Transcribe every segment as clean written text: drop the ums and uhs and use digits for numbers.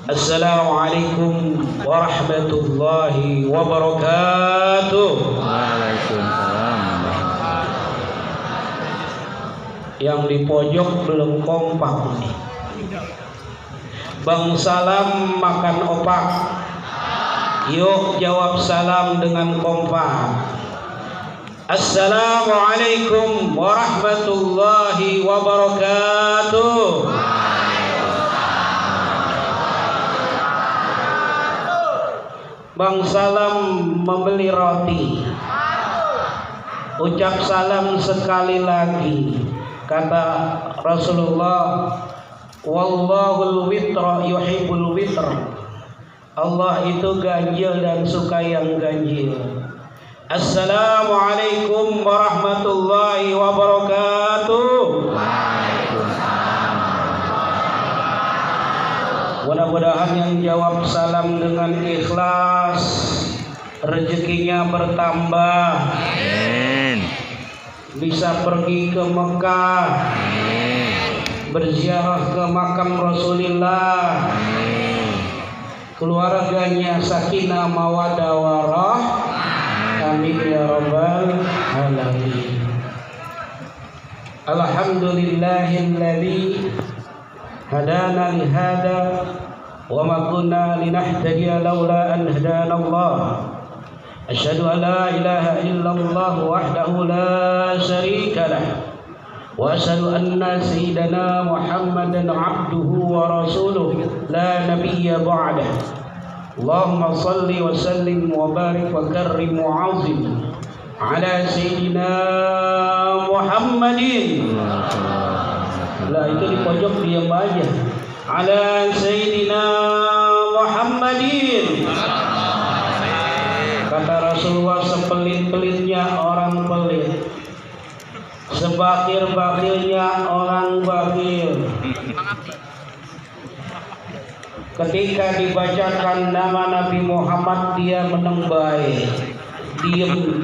Assalamualaikum warahmatullahi wabarakatuh. Waalaikumsalam. Yang di pojok belum kompak nih. Bang salam makan opak. Yuk jawab salam dengan kompak. Assalamualaikum warahmatullahi wabarakatuh. Bang salam membeli roti. Ucap salam sekali lagi. Kata Rasulullah, wallahul witra yuhibbul witr. Allah itu ganjil dan suka yang ganjil. Assalamualaikum warahmatullahi wabarakatuh. Mudah-mudahan yang jawab salam dengan ikhlas rezekinya bertambah. Amin. Bisa pergi ke Mekah. Amin. Berziarah ke makam Rasulullah. Amin. Keluarganya sakinah mawaddah warahmah. Amin ya rabbal alamin. Alhamdulillahilladzi hadana li hada wa ma kunna linahtadiya laula an hadana Allah. Asyhadu an la ilaha illallah wahdahu la syarika lah wa asyhadu anna sayyidana Muhammadan abduhu wa rasuluh la nabiyya ba'dah. Allahumma salli wa sallim wa barik wa karrim wa azim ala sayyidina Muhammadin. Lah itu di pojok diam aja. Ala sayyidina Muhammadin. Kata Rasulullah, sepelit-pelitnya orang pelit, sebakir-bakirnya orang bakir. Ketika dibacakan nama Nabi Muhammad, dia menengbai, diam,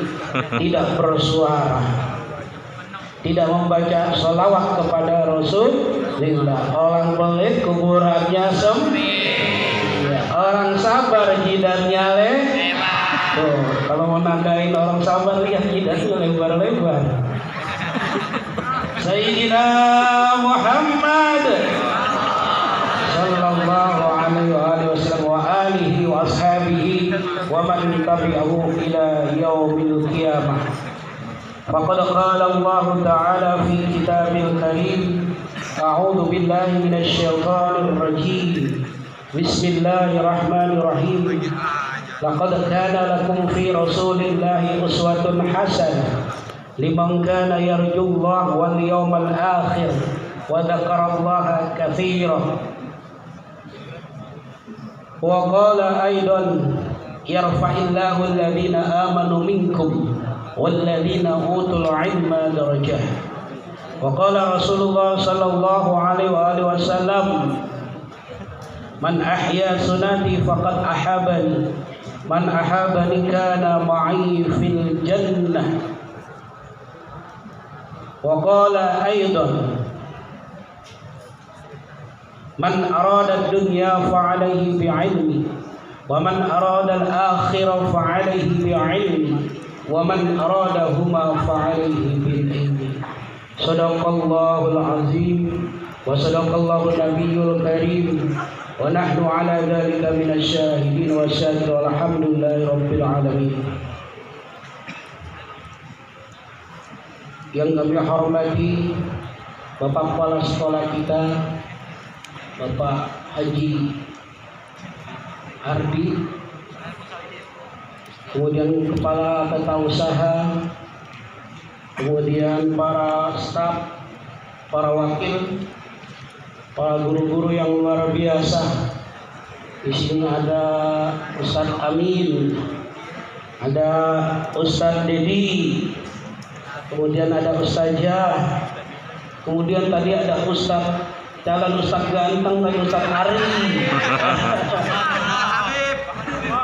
tidak bersuara, tidak membaca sholawat kepada Rasulullah. Orang pelit kuburannya sempit, ya, orang sabar jidatnya lebar. Tuh, kalau mau nandain orang sabar, lihat jidatnya lebar-lebar. Sayyidina Muhammad sallallahu alaihi wasallam wa alihi wa ashabihi wa man tabi'ahu ila yaumil qiyamah. Faqad qala Allah ta'ala fi kitabil karim, a'udzu billahi minasy syaithanir rajim. Bismillahirrahmanirrahim. Laqad kana lakum fi rasulillahi uswatun hasanah liman kana yarjullaha wal yawmal akhir wa dzakarallaha katsiran. Wa qala aidan yarfa'illahu alladhina amanu minkum walladhina utul ilma darajah. Wa qala Rasulullah sallallahu alaihi wasallam, man ahya sunnati faqad ahabani, man ahabani kana ma'i fil jannah. Wa qala aidan man arada ad-dunya fa'alayhi bi'ilmi wa man arada al-akhirah fa'alayhi bi'ilmi wa man aradahuma fa'alayhi bil-ilmi. Shadaqallahul azim wa sadaqallahu nabiyyul karim wa nahnu ala dzalika minasy syahidin wa syakir walhamdulillahi rabbil alamin. Yang kami hormati Bapak Kepala Sekolah kita, Bapak Haji Ardi, kemudian Kepala Tata Usaha, kemudian para staf, para wakil, para guru-guru yang luar biasa. Di sini ada Ustadz Amin, ada Ustadz Dedi, kemudian ada Ustazah, kemudian tadi ada Ustadz calon Ustadz ganteng tadi, Ustadz Ari.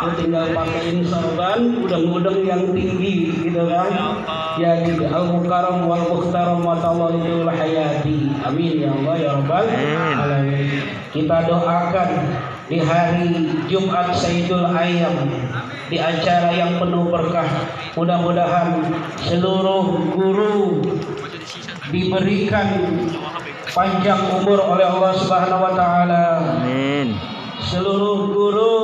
Lu tinggal pakaiin sorban udang-udang yang tinggi gitu kan. Jadi al-mukarram wal muhtaram wa tawallul hayati. Amin ya Allah ya rabbal alamin. Kita doakan di hari Jumat Sayyidul Ayyam, di acara yang penuh berkah, mudah-mudahan seluruh guru diberikan panjang umur oleh Allah Subhanahu wa taala. Amin. Seluruh guru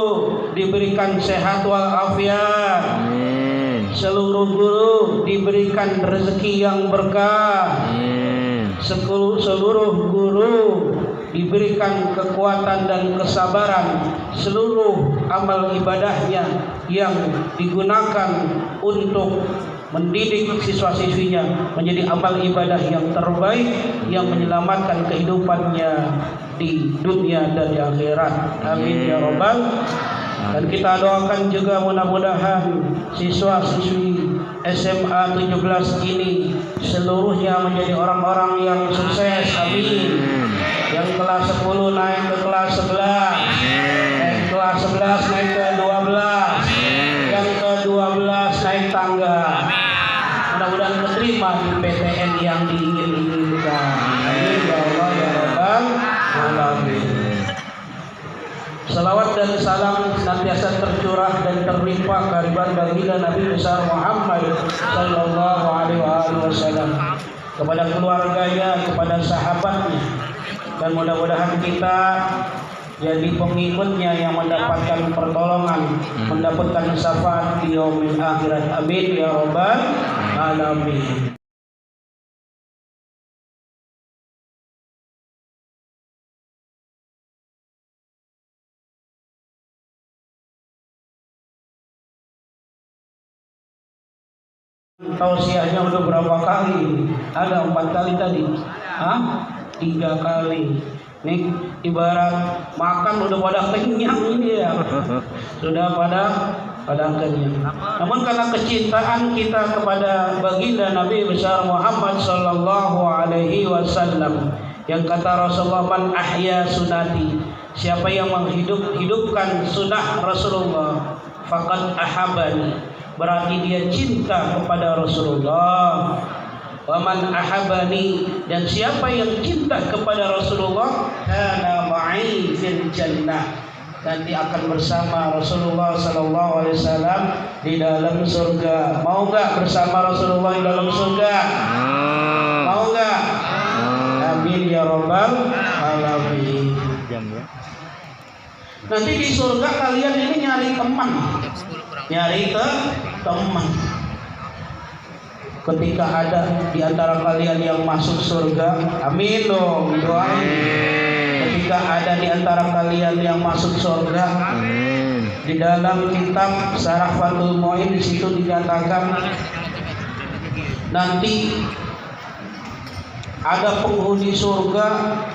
diberikan sehat walafiat. Amin. Seluruh guru diberikan rezeki yang berkah. Amin. Seluruh guru diberikan kekuatan dan kesabaran. Seluruh amal ibadahnya yang digunakan untuk mendidik siswa-siswinya menjadi amal ibadah yang terbaik yang menyelamatkan kehidupannya di dunia dan di akhirat. Amin ya rabbal. Dan kita doakan juga mudah-mudahan siswa-siswi SMA 17 ini seluruhnya menjadi orang-orang yang sukses. Amin. Yang kelas 10 naik ke kelas 11, yang kelas 11 naik ke 12, yang ke 12 naik tangga. Mudah-mudahan keterima di PTN yang diingin-inginkan. Amin ya Allah ya rabbal alamin. Salawat dan salam senantiasa tercurah dan terlimpah kehadiran baginda Nabi besar Muhammad sallallahu alaihi wasallam kepada keluarganya, kepada sahabatnya, dan mudah-mudahan kita jadi pengikutnya yang mendapatkan pertolongan, mendapatkan syafaat di yaumil akhirat. Amin ya rabbal alamin. Tausiahnya udah berapa kali? Ada 4 kali tadi. 3 kali. Nih ibarat makan udah pada kenyang ini ya. Sudah pada kenyang. Namun karena kecintaan kita kepada baginda Nabi besar Muhammad sallallahu alaihi wasallam, yang kata Rasulullah, man ahya sunati, siapa yang menghidupkan sunnah Rasulullah, faqad ahabani, berarti dia cinta kepada Rasulullah. Wa man ahabani, dan siapa yang cinta kepada Rasulullah, kana ma'i fil jannah, nanti akan bersama Rasulullah sallallahu alaihi wasallam di dalam surga. Mau enggak bersama Rasulullah di dalam surga? Mau enggak? Amin ya rabbal alamin. Nanti di surga kalian ini nyari teman. Nyari teman. Ketika ada di antara kalian yang masuk surga, amin dong, doain. Ketika ada di antara kalian yang masuk surga, di dalam kitab Syarah Fathul Mu'in di situ dinyatakan nanti ada penghuni surga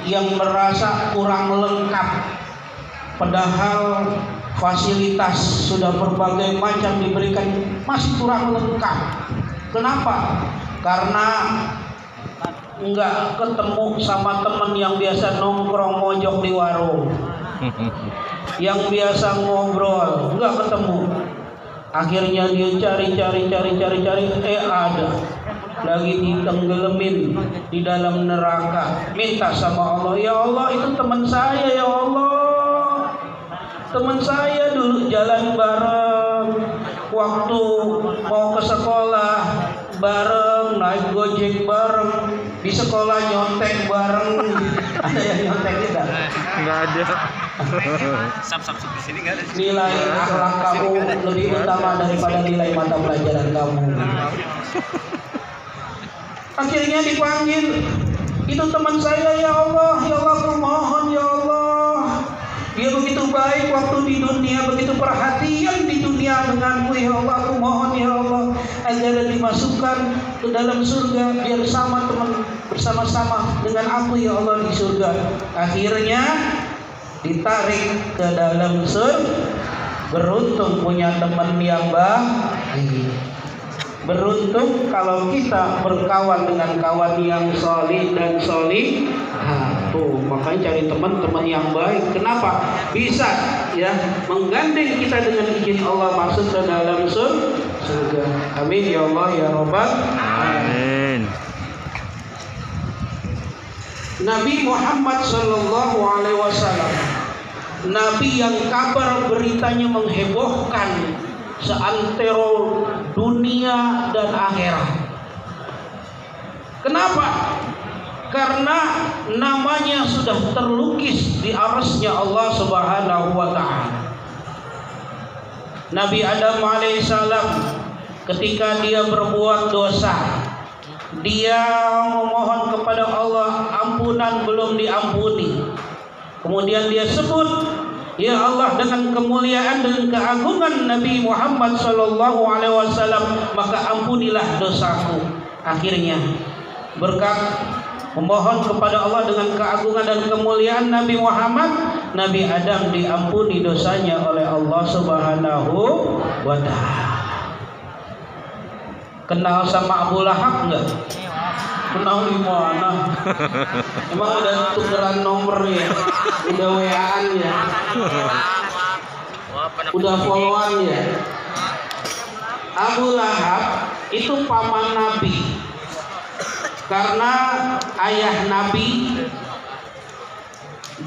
yang merasa kurang lengkap, padahal fasilitas sudah berbagai macam diberikan, masih kurang lengkap. Kenapa? Karena enggak ketemu sama teman yang biasa nongkrong mojok di warung, yang biasa ngobrol, enggak ketemu. Akhirnya dia cari, ada lagi ditenggelamin di dalam neraka. Minta sama Allah, ya Allah itu teman saya, ya Allah, teman saya dulu jalan bareng, waktu mau ke sekolah bareng, naik gojek bareng, di sekolah nyontek bareng. Ada yang nyontek tidak? Enggak ada. Sub di sini enggak ada. Nilai akhlak kamu lebih utama daripada nilai mata pelajaran kamu. Akhirnya dipanggil, itu teman saya, ya Allah, aku mohon ya Allah, dia begitu baik waktu di dunia, begitu perhatian di dunia denganmu, ya Allah, aku mohon ya Allah agar dimasukkan ke dalam surga, biar bersama-sama dengan aku ya Allah di surga. Akhirnya ditarik ke dalam surga. Beruntung punya teman yang baik. Beruntung kalau kita berkawan dengan kawan yang solih dan solihah. Tuh, makanya cari teman-teman yang baik. Kenapa? Bisa ya menggandeng kita dengan izin Allah masuk ke dalam surga. Amin ya Allah ya Rabbal Amin. Nabi Muhammad sallallahu alaihi wasallam, nabi yang kabar beritanya menghebohkan seantero dunia dan akhirat. Kenapa? Karena namanya sudah terlukis di arasnya Allah Subhanahu wa ta'ala. Nabi Adam alaihissalam ketika dia berbuat dosa, dia memohon kepada Allah ampunan belum diampuni. Kemudian dia sebut, ya Allah, dengan kemuliaan dan keagungan Nabi Muhammad sallallahu alaihi wasallam, maka ampunilah dosaku. Akhirnya berkat memohon kepada Allah dengan keagungan dan kemuliaan Nabi Muhammad, Nabi Adam diampuni dosanya oleh Allah Subhanahu wa ta'ala. Kenal sama Abu Lahab enggak? Kenal di mana? Emang udah tukeran nomor ya? Udah WA-an ya? Udah follow-an ya? Abu Lahab itu paman Nabi. Karena ayah Nabi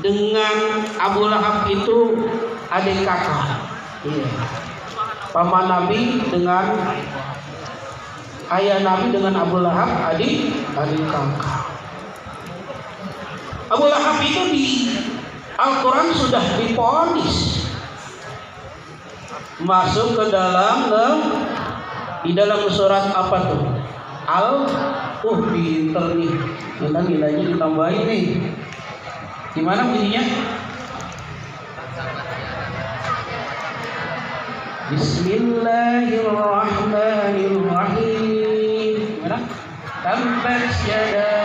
dengan Abu Lahab itu adik kakak. Iya. Paman Nabi dengan ayah Nabi dengan Abu Lahab adik kakak. Abu Lahab itu di Al-Quran sudah divonis masuk ke dalam di dalam surat apa tuh? Pinter nih, kita nilainya ditambahin nih. Gimana bunyinya? Bismillahirrahmanirrahim. Gimana? Tabbat yada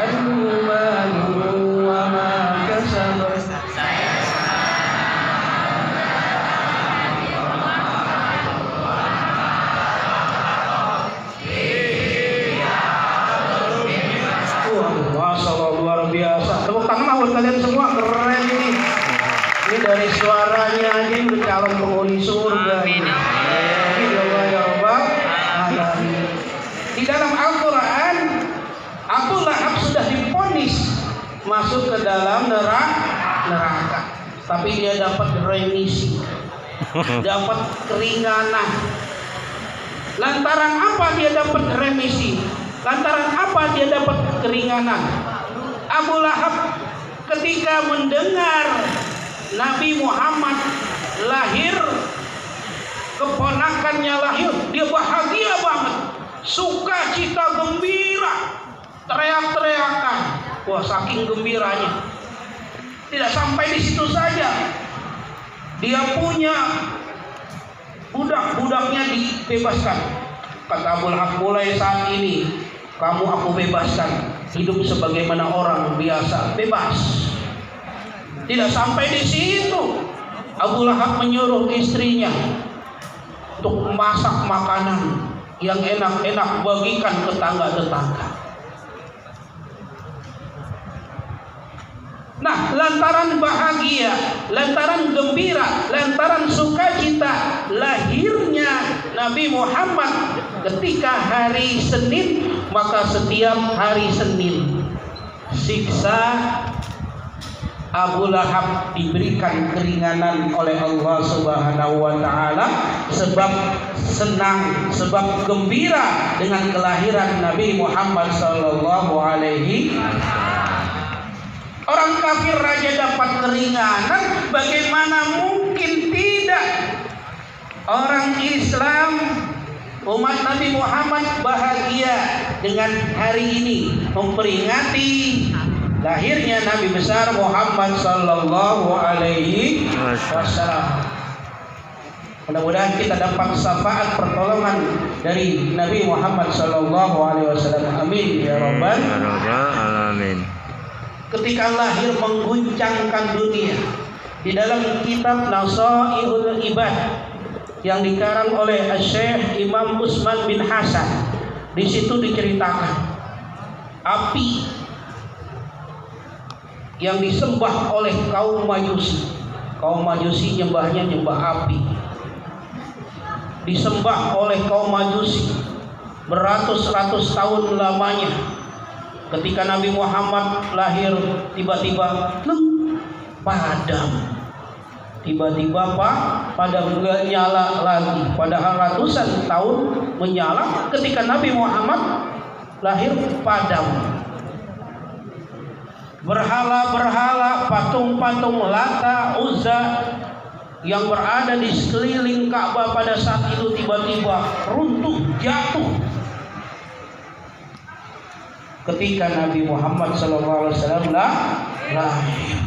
Aduh wa ma kasab. Luar biasa. Tepuk tangan buat kalian semua, keren ini. Ini dari suaranya aja udah calon penghuni surga. Amin. Ya Rabbal Alamin. Di dalam Al-Quran, Abu Lahab sudah divonis masuk ke dalam neraka. Tapi dia dapat remisi, dapat keringanan. Lantaran apa dia dapat remisi? Lantaran apa dia dapat keringanan? Abu Lahab ketika mendengar Nabi Muhammad lahir, keponakannya lahir, dia bahagia banget, sukacita gembira, teriak-teriakan. Wah, saking gembiranya. Tidak sampai di situ saja, dia punya budak-budaknya dibebaskan. Kata Abu Lahab, mulai saat ini kamu aku bebaskan, hidup sebagaimana orang biasa, bebas. Tidak sampai di situ, Abu Lahab menyuruh istrinya untuk masak makanan yang enak-enak bagikan tetangga-tetangga. Nah, lantaran bahagia, lantaran gembira, lantaran sukacita lahirnya Nabi Muhammad ketika hari Senin, maka setiap hari Senin siksa Abu Lahab diberikan keringanan oleh Allah Subhanahu wa ta'ala, sebab senang, sebab gembira dengan kelahiran Nabi Muhammad sallallahu alaihi wasallam. Orang kafir raja dapat keringanan, bagaimana mungkin tidak orang Islam, umat Nabi Muhammad bahagia dengan hari ini memperingati lahirnya Nabi besar Muhammad sallallahu alaihi wasallam. Mudah-mudahan kita dapat syafaat pertolongan dari Nabi Muhammad sallallahu alaihi wasallam. Amin ya rabbal alamin. Ketika lahir mengguncangkan dunia, di dalam kitab Nasaihul Ibad yang dikarang oleh Syekh Imam Usman bin Hasan, Di situ diceritakan api yang disembah oleh kaum Majusi. Kaum Majusi nyembahnya nyembah api. Disembah oleh kaum Majusi beratus-ratus tahun lamanya. Ketika Nabi Muhammad lahir, tiba-tiba padam. Tiba-tiba padam, gak nyala lagi. Padahal ratusan tahun menyala. Ketika Nabi Muhammad lahir, padam. Berhala-berhala, patung-patung Lata, Uzza yang berada di sekeliling Ka'bah pada saat itu tiba-tiba runtuh, jatuh. Ketika Nabi Muhammad SAW lahir,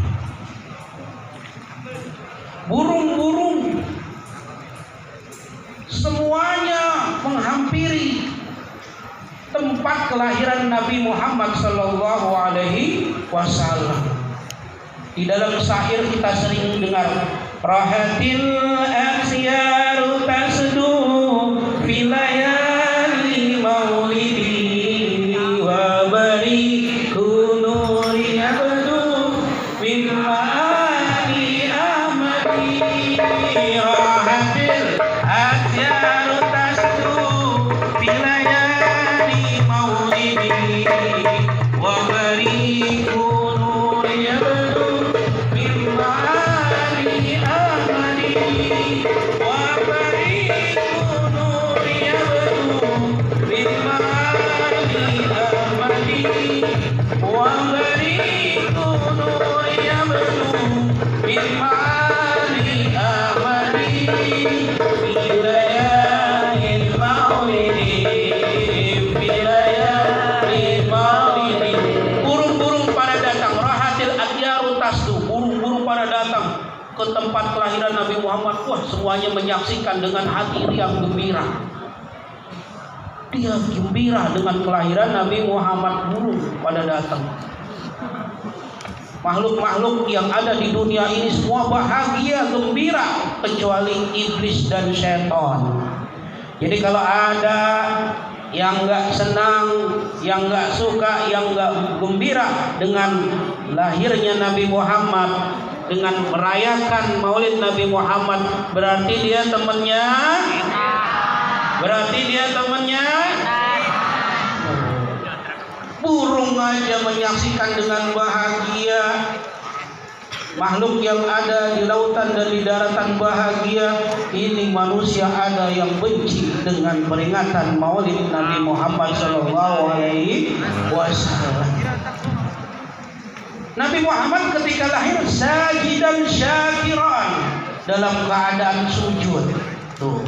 burung-burung semuanya menghampiri tempat kelahiran Nabi Muhammad Sallallahu Alaihi Wasallam. Di dalam syair kita sering dengar, rahatil akhyaru tasdu fi layali maulidi wa bariku nuri abdu min ma'ani amadi. Rahatil akhyaru tasdu fi layali maulidi wa bariku nuri abdu min ma'ani amadi wa bariku nuri abdu min ma'ani amadi wa bariku nuri abdu min ma'ani amadi fi layalil maulidi fi layalil maulidi. Burung-burung pada datang, rahatil akhyaru tasdu, burung-burung pada datang ke tempat kelahiran Nabi Muhammad. Wah, semuanya menyaksikan dengan hati yang gembira. Dia gembira dengan kelahiran Nabi Muhammad. Burung pada datang. Makhluk-makhluk yang ada di dunia ini semua bahagia, gembira, kecuali iblis dan syaitan. Jadi kalau ada yang nggak senang, yang nggak suka, yang nggak gembira dengan lahirnya Nabi Muhammad, dengan merayakan Maulid Nabi Muhammad, berarti dia temannya. Burung aja menyaksikan dengan bahagia. Makhluk yang ada di lautan dan di daratan bahagia. Ini manusia ada yang benci dengan peringatan Maulid Nabi Muhammad SAW. Nabi Muhammad ketika lahir sajidan syakiran, dalam keadaan sujud. Tuh.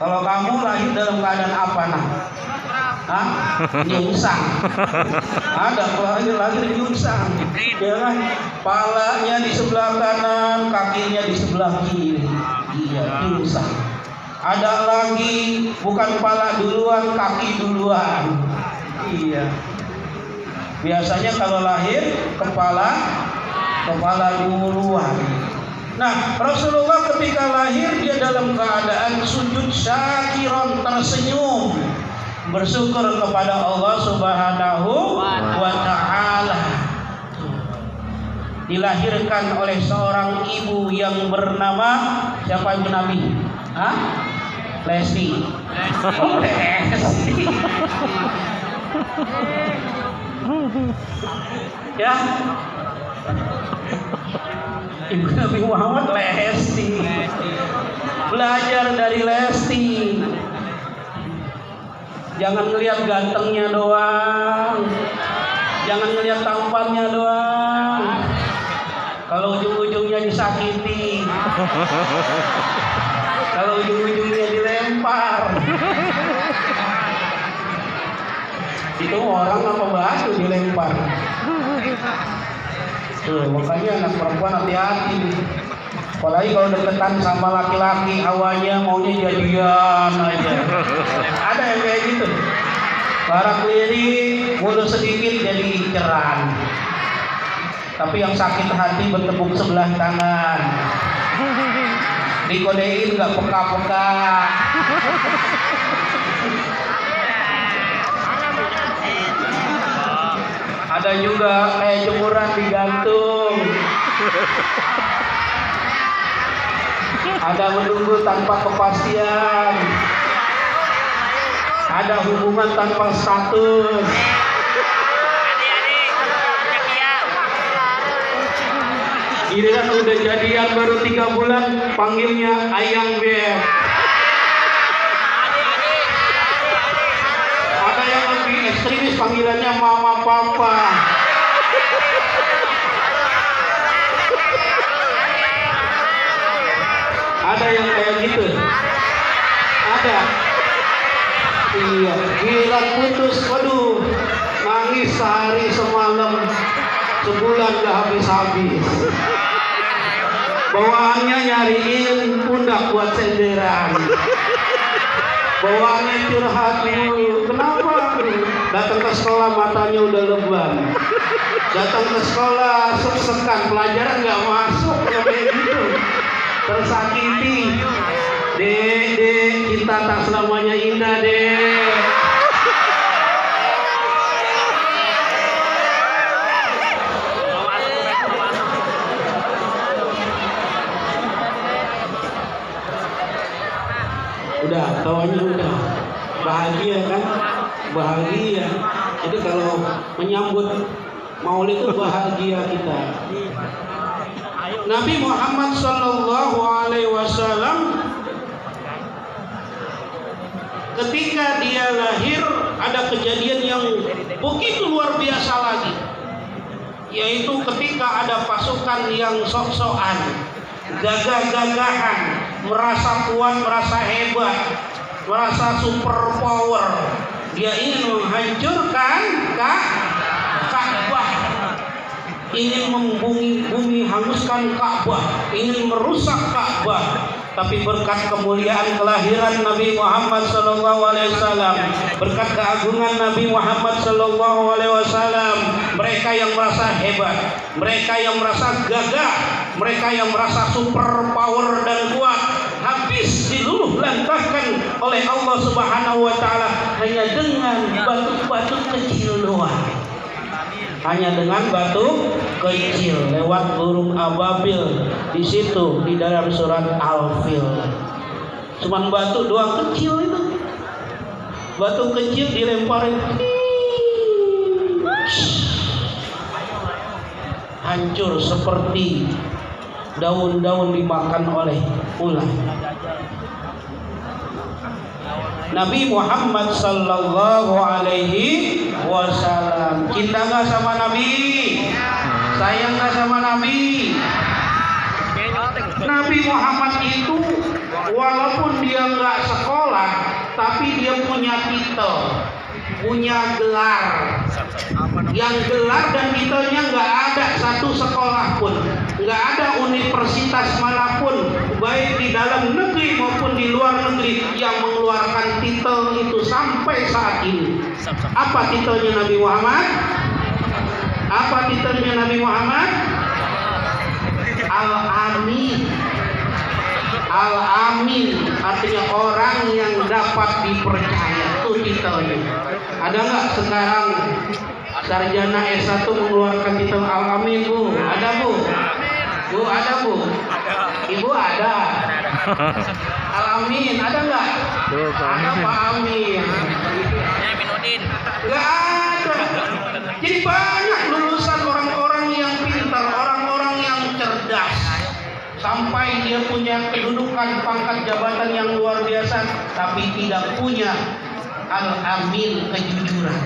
Kalau kamu lahir dalam keadaan apa nak? Hah? Nyungsang. Ada lahir nyungsang. Ya kan? Palanya di sebelah kanan, kakinya di sebelah kiri. Iya, nyungsang. Ada lagi bukan pala duluan, kaki duluan. Iya. Biasanya kalau lahir kepala duluan. Nah, Rasulullah ketika lahir dia dalam keadaan sujud syakiron, tersenyum, bersyukur kepada Allah Subhanahu wa Ta'ala. Dilahirkan oleh seorang ibu yang bernama siapa ibu Nabi? Hah? Lesti. Oh, Lesti. Ya. Ibu Nabi Muhammad Lesti. Belajar dari Lesti. Jangan ngelihat gantengnya doang. Jangan ngelihat tampannya doang. Kalau ujung-ujungnya disakiti. Kalau ujung-ujungnya dilempar. Itu orang apa batu dilempar. Tuh, makanya anak perempuan hati-hati. Apalagi kalau deketan sama laki-laki, awalnya maunya jadian aja. Ada yang kayak gitu. Barak lirik, mulut sedikit jadi inceran. Tapi yang sakit hati bertepuk sebelah tangan. Dikodein nggak peka-peka. Ada juga kayak jemuran digantung. Ada menunggu tanpa kepastian. Ada hubungan tanpa status. Giliran udah jadian baru 3 bulan panggilnya ayang beb. Ada yang lebih ekstremis panggilannya mama papa. Ada yang kayak gitu. Ada. Iya, gila putus, waduh, nangis sehari semalam, sebulan gak habis-habis. Bawaannya nyariin pundak buat senderan. Bawaannya curhat mulu. Kenapa? Datang ke sekolah matanya udah lebam. Datang ke sekolah sek-sekan, pelajaran nggak masuk, kayak gitu. Tersakiti. Dek, kita tak selamanya indah, dek. Udah, tawanya udah. Bahagia kan? Bahagia. Jadi kalau menyambut Maulid itu bahagia kita. Nabi Muhammad sallallahu alaihi wasallam ketika dia lahir ada kejadian yang begitu luar biasa lagi, yaitu ketika ada pasukan yang sok-sokan, gagah-gagahan, merasa kuat, merasa hebat, merasa super power. Dia ingin menghancurkan Ka'bah, ingin membumi hanguskan Ka'bah, ingin merusak Ka'bah. Tapi berkat kemuliaan kelahiran Nabi Muhammad SAW, berkat keagungan Nabi Muhammad SAW, mereka yang merasa hebat, mereka yang merasa gagah, mereka yang merasa super power dan kuat, habis diluluh lantahkan oleh Allah Subhanahu wa Ta'ala hanya dengan batu-batu kecil doang. Hanya dengan batu kecil lewat burung ababil di situ di dalam surat Al-Fil. Cuman batu doang kecil itu. Batu kecil dilemparin, hancur seperti daun-daun dimakan oleh ular. Nabi Muhammad sallallahu alaihi wasallam cinta nggak sama Nabi? Sayang nggak sama Nabi? Nabi Muhammad itu walaupun dia nggak sekolah, tapi dia punya titel, punya gelar. Yang gelar dan titelnya nggak ada satu sekolah pun, nggak ada universitas manapun, baik di dalam negeri maupun di luar negeri yang mengeluarkan titel itu sampai saat ini. Apa titelnya Nabi Muhammad? Apa titelnya Nabi Muhammad? Al-Amin. Al-Amin artinya orang yang dapat dipercaya, itu titelnya. Ada nggak sekarang sarjana S1 mengeluarkan titel Al-Amin, Bu? Ada, Bu? Bu, ada, Bu? Ibu ada. Al-Amin, ada nggak? Ada Pak Amin. Nggak ada. Jadi banyak lulusan orang-orang yang pintar, orang-orang yang cerdas, sampai dia punya kedudukan pangkat jabatan yang luar biasa, tapi tidak punya Al-Amin, kejujuran.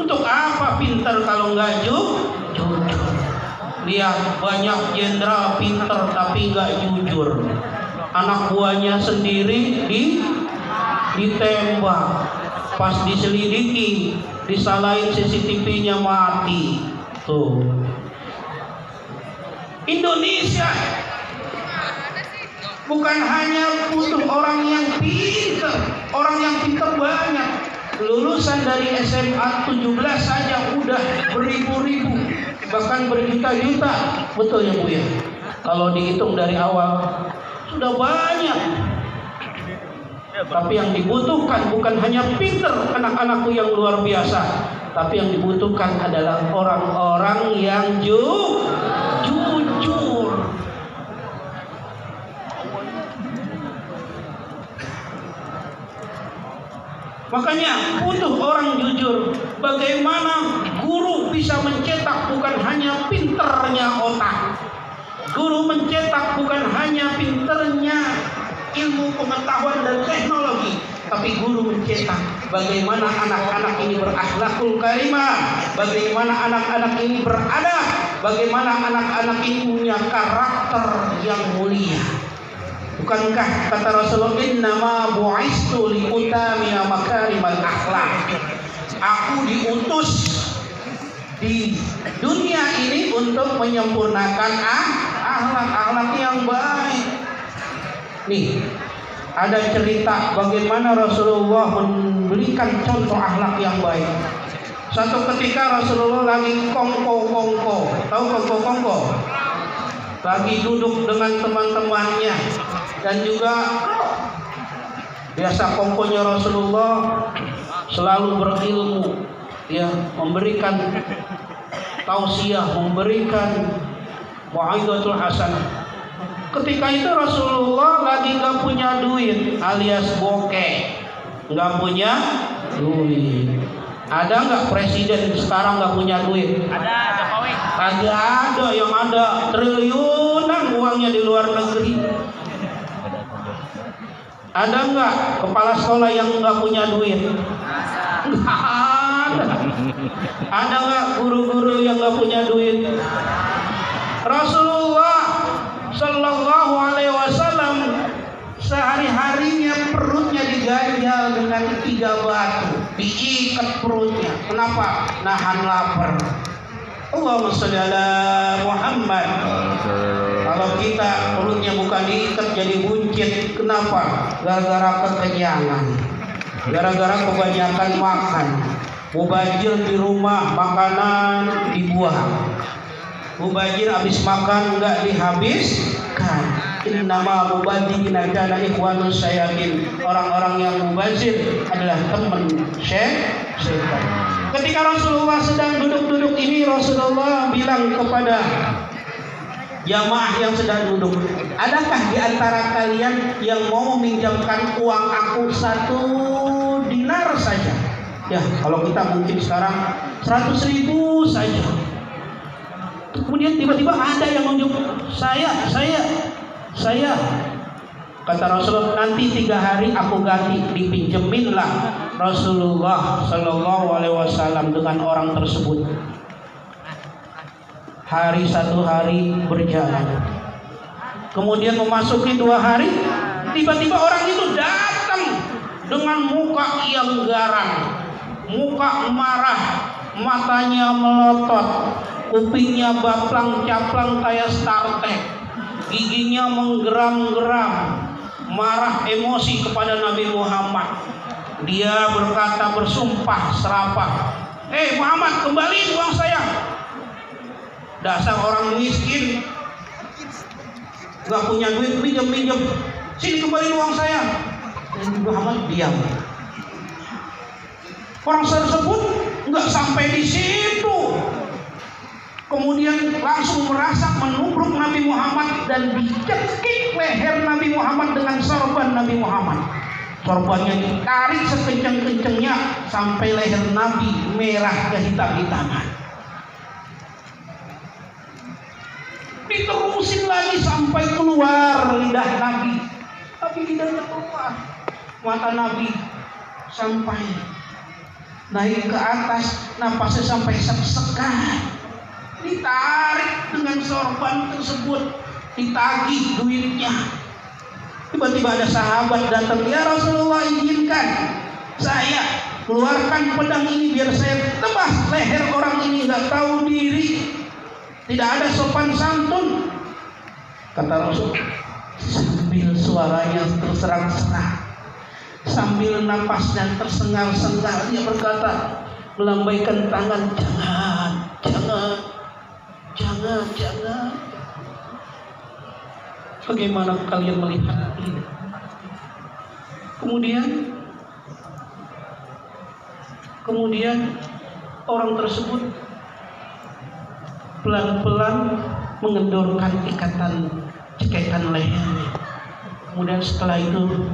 Untuk apa pintar kalau nggak jujur? Lihat banyak jenderal pintar tapi nggak jujur. Anak buahnya sendiri ditembak, pas diselidiki disalahin CCTV-nya mati. Tuh. Indonesia bukan hanya butuh orang yang pintar, orang yang pintar banyak. Lulusan dari SMA 17 saja udah beribu-ribu, bahkan berjuta-juta. Betul ya Bu ya? Kalau dihitung dari awal sudah banyak. Tapi yang dibutuhkan bukan hanya pintar anak-anakku yang luar biasa, tapi yang dibutuhkan adalah orang-orang yang jujur. Makanya butuh orang jujur. Bagaimana guru bisa mencetak bukan hanya pinternya otak. Guru mencetak bukan hanya pinternya ilmu pengetahuan dan teknologi, tapi guru mencetak bagaimana anak-anak ini berakhlakul karimah, bagaimana anak-anak ini beradab, bagaimana anak-anak ini punya karakter yang mulia. Bukankah kata Rasulullah, innama bu'istu liutamiya makarimal akhlak. Aku diutus di dunia ini untuk menyempurnakan akhlak yang baik. Nih, ada cerita bagaimana Rasulullah memberikan contoh akhlak yang baik. Suatu ketika Rasulullah lagi kongko. Tahu kongko? Lagi duduk dengan teman-temannya. Dan juga biasa kongkonya Rasulullah selalu berilmu, ya, memberikan tausiah, memberikan mau'izatul hasanah. Ketika itu Rasulullah lagi gak punya duit alias bokeh, gak punya duit. Ada nggak presiden sekarang nggak punya duit? Ada, Jokowi. Kagak ada, yang ada triliunan uangnya di luar negeri. Ada nggak kepala sekolah yang nggak punya duit? Nggak ada. Ada nggak guru-guru yang nggak punya duit? Rasulullah Shallallahu Alaihi Wasallam sehari-harinya perutnya diganjal dengan 3 batu, diikat perutnya. Kenapa? Nahan lapar. Allahumma sholli ala Muhammad. Kalau kita perutnya bukan diikat jadi buncit, kenapa? Gara-gara kekenyangan, gara-gara kebanyakan makan, mubazir di rumah, makanan dibuang, mubazir habis makan nggak dihabiskan. Innama mubadzirina kana ikhwanus syayatin. Orang-orang yang mubazir adalah teman syaitan. Ketika Rasulullah sedang duduk-duduk ini, Rasulullah bilang kepada jamaah yang sedang duduk, adakah di antara kalian yang mau meminjamkan uang aku 1 dinar saja? Ya, kalau kita mungkin sekarang 100.000 saja. Kemudian tiba-tiba ada yang menunjuk, saya. Kata Rasulullah, nanti 3 hari aku ganti. Dipinjeminlah Rasulullah Shallallahu Alaihi Wasallam dengan orang tersebut. Hari 1 hari berjalan, kemudian memasuki 2 hari, tiba-tiba orang itu datang dengan muka yang garang, muka marah, matanya melotot, kupingnya baplang-caplang kayak startek, giginya menggeram-geram, marah emosi kepada Nabi Muhammad. Dia berkata, bersumpah serapah, Muhammad, kembaliin uang saya. Dasar orang miskin, gak punya duit, pinjam, sini kembaliin uang saya. Nabi Muhammad diam. Orang tersebut gak sampai di situ, kemudian langsung merasak, menubruk Nabi Muhammad dan dicekik leher Nabi Muhammad dengan sorban Nabi Muhammad. Sorbannya ditarik sekencang-kencangnya sampai leher Nabi merah kehitam-hitaman. Diterusin lagi sampai keluar lidah Nabi. Tapi lidahnya keluar, mata Nabi sampai naik ke atas, napasnya sampai sek-sekan. Ditarik dengan sorban tersebut, ditagih duitnya. Tiba-tiba ada sahabat datang, ya Rasulullah, izinkan saya keluarkan pedang ini biar saya tebas leher orang ini, nggak tahu diri, tidak ada sopan santun. Kata Rasul sambil suaranya terserak-serak, sambil napasnya tersengal-sengal, dia berkata, melambaikan tangan, jangan. Bagaimana kalian melihat ini? Kemudian orang tersebut pelan-pelan mengendorkan ceketan lehernya. Kemudian setelah itu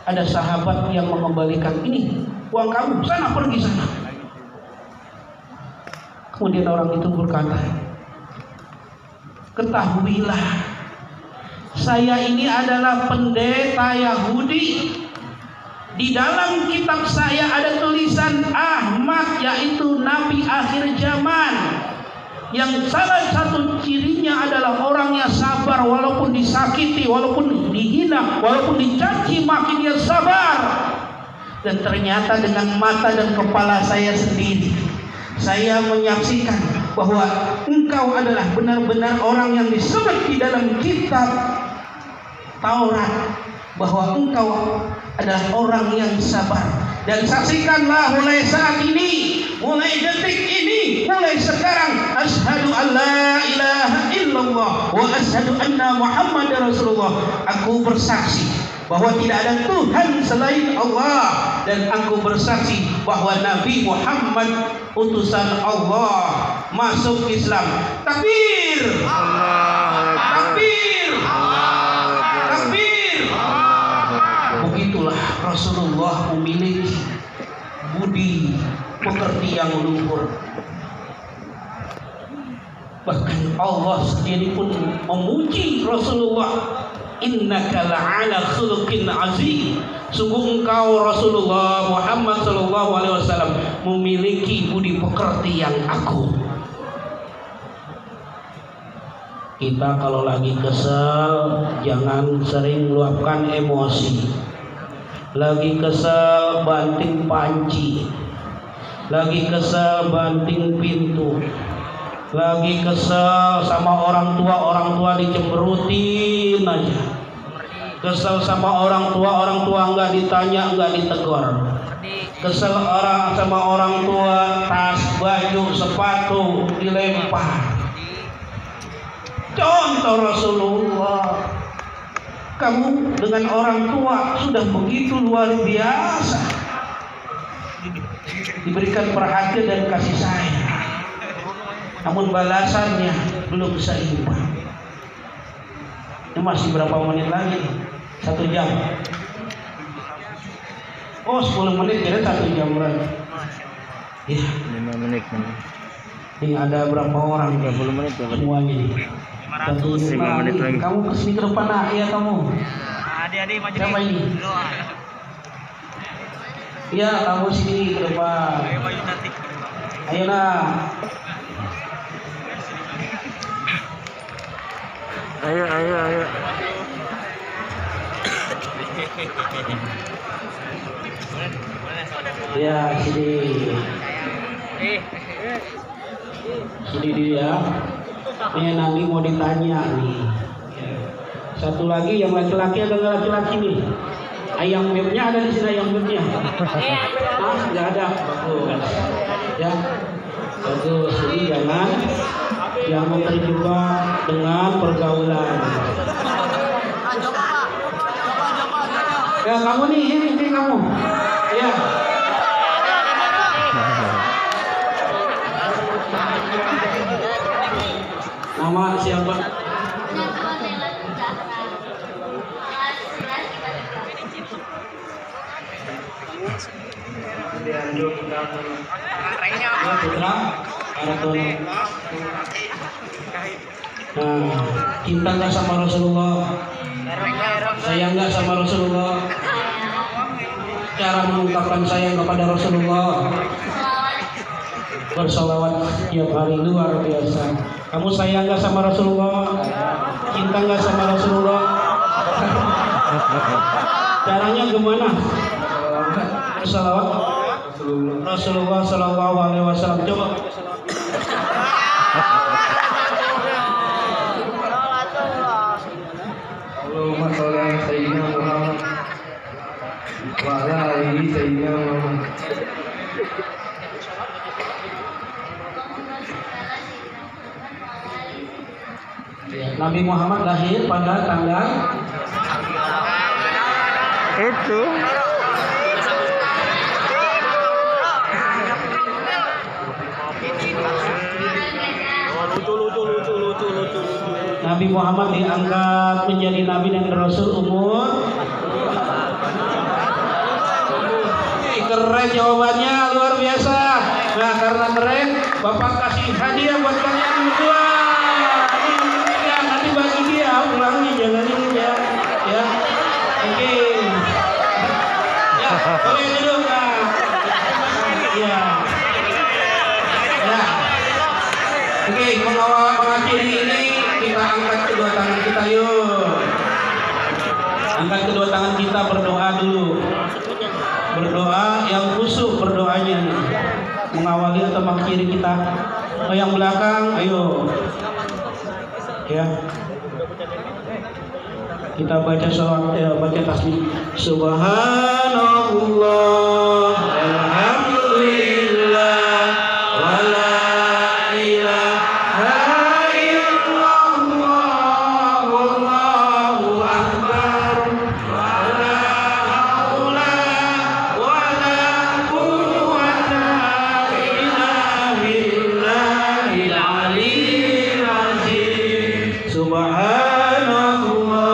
ada sahabat yang mengembalikan, ini uang kamu, sana pergi sana. Kemudian orang itu berkata, ketahuilah, saya ini adalah pendeta Yahudi. Di dalam kitab saya ada tulisan Ahmad, yaitu Nabi akhir zaman, yang salah satu cirinya adalah orangnya sabar walaupun disakiti, walaupun dihina, walaupun dicaci maki, dia sabar. Dan ternyata dengan mata dan kepala saya sendiri, saya menyaksikan bahwa engkau adalah benar-benar orang yang disebut di dalam kitab Taurat, bahwa engkau adalah orang yang sabar. Dan saksikanlah mulai saat ini, mulai detik ini, mulai sekarang, asyhadu an la ilaha illallah wa asyhadu anna Muhammadar Rasulullah. Aku bersaksi bahwa tidak ada Tuhan selain Allah, dan aku bersaksi bahwa Nabi Muhammad utusan Allah. Masuk Islam. Takbir! Takbir! Takbir! Begitulah Rasulullah memiliki budi pekerti yang luhur. Bahkan Allah sendiri pun memuji Rasulullah, innaka la'ala khuluqin azim. Sungguh engkau Rasulullah Muhammad sallallahu alaihi wasallam memiliki budi pekerti yang agung. Kita kalau lagi kesel jangan sering meluapkan emosi. Lagi kesel banting panci, lagi kesel banting pintu, lagi kesel sama orang tua dicemberutin aja. Kesel sama orang tua nggak ditanya, nggak ditegur. Kesel sama orang tua, tas, baju, sepatu dilempar. Contoh Rasulullah, kamu dengan orang tua sudah begitu luar biasa, diberikan perhatian dan kasih sayang, namun balasannya belum seimbang. Ini masih berapa menit lagi? 1 jam. Oh 10 menit, jadi 1 jam lagi. Ya. 5 menit. Ini ada berapa orang? 30 menit semuanya nih. 5 menit lagi. Kamu kesini ke depan, ya kamu. Adik-adik maju. Siapa ini? Ya, kamu sini ke depan. Ayo maju nanti. Ayo nah. Ayo. Ya, sini. Sini dia. Ini nanti mau ditanya nih. Satu lagi yang laki-laki, ada nggak laki-laki nih? Ayam bebnya ada di sini, ayam bebnya. Nggak ada. Bagus. Ya. Bagus. Jadi jangan yang terjebak dengan pergaulan. Ya kamu nih, ini kamu. Ya. Nama siapa? Putra, nah, cinta nggak sama Rasulullah? Sayang nggak sama Rasulullah? Cara mengungkapkan sayang kepada Rasulullah, bersolawat tiap hari, luar biasa. Kamu sayang nggak sama Rasulullah? Cinta nggak sama Rasulullah? Caranya gimana? Bersolawat Rasulullah Sallallahu Alaihi Wasallam. Coba. Allahumma sholli ala sayyidina Muhammad wa ala alihi sayyidina Muhammad. Nabi Muhammad lahir pada tanggal itu Nabi Muhammad diangkat menjadi Nabi dan Rasul umur. Keren jawabannya, luar biasa. Nah karena keren, Bapak kasih hadiah buat kalian berdua. Ya, nanti bagi dia, ulangnya jangan ini ya. Ya, oke. Ya, boleh duduk. Nah. Ya. Ya. Oke, mengakhiri ini kita angkat kedua tangan kita yuk. Angkat kedua tangan kita, berdoa dulu. Berdoa yang khusyuk berdoanya nih. Mengawali atau mengakhiri kita. Oh, yang belakang, ayo. Ya. Kita baca sholawat, baca tasbih. Subhanallah, alhamdulillah, wala ilaha illallah, wallahu akbar, wala haula wala quwwata illa billahil aliyyil azim. Subhanallah,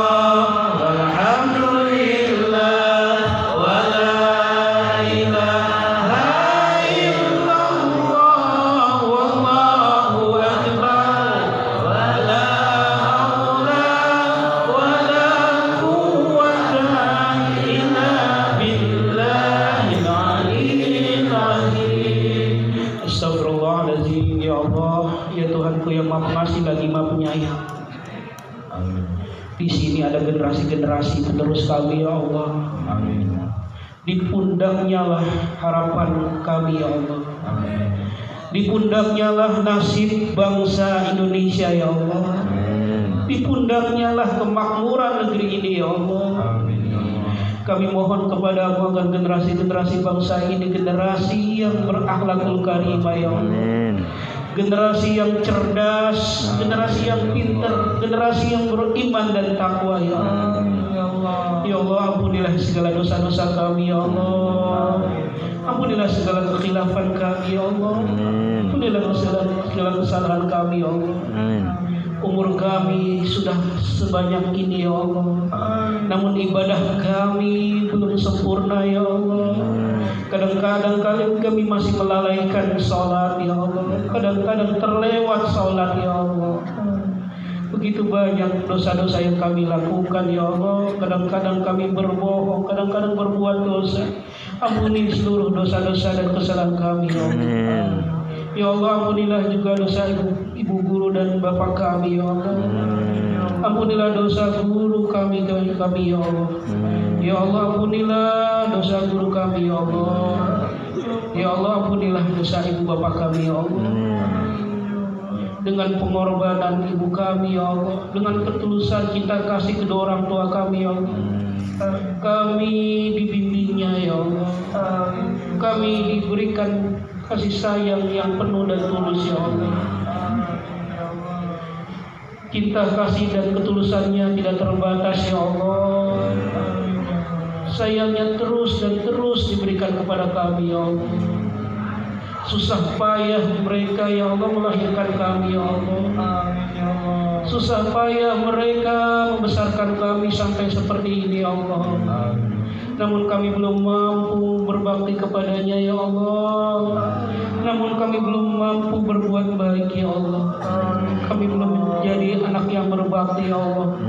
alhamdulillah, wala ilaha illallah, wallahu akbar, wala haula wala quwwata illa billahil aliyyil azim. Astagfirullahaladzim. Ya Allah, ya Tuhanku yang Maha Pengasih lagi Maha Penyayang. Di sini ada generasi-generasi penerus kami ya Allah. Amin. Di pundaknya lah harapan kami ya Allah. Amin. Di pundaknya lah nasib bangsa Indonesia ya Allah. Amin. Di pundaknya lah kemakmuran negeri ini ya Allah. Amin. Kami mohon kepada agar generasi-generasi bangsa ini generasi yang berakhlakul karimah ya Allah. Amin. Generasi yang cerdas, generasi yang pintar, generasi yang beriman dan takwa ya Allah. Ya Allah, ampunilah segala dosa-dosa kami ya Allah. Ampunilah segala kekhilafan kami ya Allah. Ampunilah segala kesalahan kami ya Allah. Umur kami sudah sebanyak ini ya Allah, namun ibadah kami belum sempurna ya Allah. Kadang-kadang kami masih melalaikan sholat ya Allah. Kadang-kadang terlewat sholat ya Allah. Begitu banyak dosa-dosa yang kami lakukan ya Allah. Kadang-kadang kami berbohong, kadang-kadang berbuat dosa. Ampuni seluruh dosa-dosa dan kesalahan kami ya Allah. Ya Allah, ampunilah juga dosa ibu guru dan bapak kami ya Allah. Ampunilah dosa guru kami ya Allah. Ya Allah, ampunilah dosa guru kami ya Allah. Ya Allah, ampunilah dosa ibu bapak kami ya Allah. Dengan pengorbanan ibu kami ya Allah, dengan ketulusan cinta kasih kedua orang tua kami ya Allah, kami dibimbingnya ya Allah. Kami diberikan kasih sayang yang penuh dan tulus ya Allah. Cinta kasih dan ketulusannya tidak terbatas ya Allah. Sayangnya terus dan terus diberikan kepada kami ya Allah. Susah payah mereka ya Allah melahirkan kami ya Allah. Susah payah mereka membesarkan kami sampai seperti ini ya Allah. Namun kami belum mampu berbakti kepadanya ya Allah. Namun kami belum mampu berbuat baik ya Allah. Kami belum menjadi anak yang berbakti ya Allah.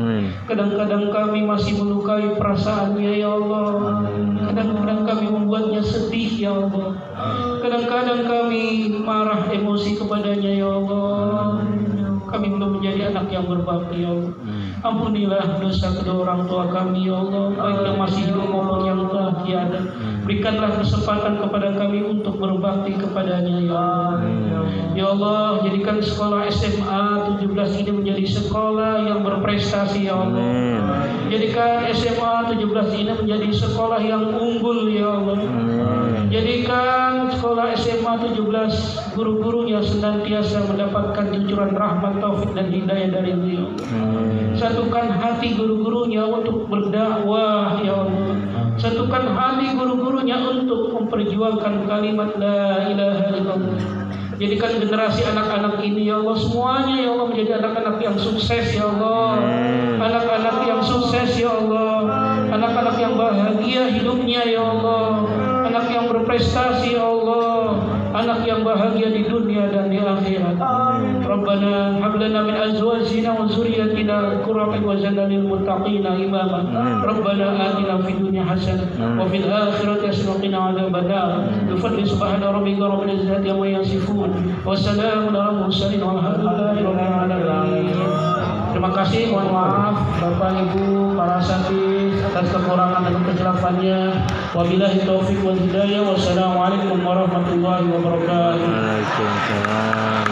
Kadang-kadang kami masih melukai perasaannya ya Allah. Kadang-kadang kami membuatnya sedih ya Allah. Kadang-kadang kami marah emosi kepadanya ya Allah. Kami belum menjadi anak yang berbakti ya Allah. Ampunilah dosa kedua orang tua kami ya Allah, baik yang masih hidup maupun yang telah tiada. Berikanlah kesempatan kepada kami untuk berbakti kepadanya ya Allah. Ya Allah, jadikan sekolah SMA 17 ini menjadi sekolah yang berprestasi ya Allah. Jadikan SMA 17 ini menjadi sekolah yang unggul ya Allah. Jadikan sekolah SMA 17 guru-gurunya senantiasa mendapatkan cucuran rahmat, taufik dan hidayah dari Beliau. Satukan hati guru-gurunya untuk berdakwah ya Allah. Satukan hati guru-gurunya untuk memperjuangkan kalimat la ilaha illallah. Jadikan generasi anak-anak ini ya Allah semuanya ya Allah menjadi anak-anak yang sukses ya Allah. Anak-anak yang sukses ya Allah. Anak-anak yang bahagia hidupnya ya Allah. Anak yang berprestasi ya Allah. Anak yang bahagia di dunia dan di akhirat. Rabbana hab lana min azwajina wa dzurriyyatina qurrata a'yunan lil muttaqina imama. Rabbana atina fid dunya hasanah wa fil akhirati hasanah wa qina adzabannar. Bi fadli subhana rabbika rabbil izzati amma yasifun wa salamun alal mursalin walhamdulillahi rabbil alamin. Terima kasih, mohon maaf Bapak Ibu para asatidz atas kekurangan dan kecelakannya. Wabillahi taufik wal hidayah. Wassalamualaikum warahmatullahi wabarakatuh. Waalaikumsalam.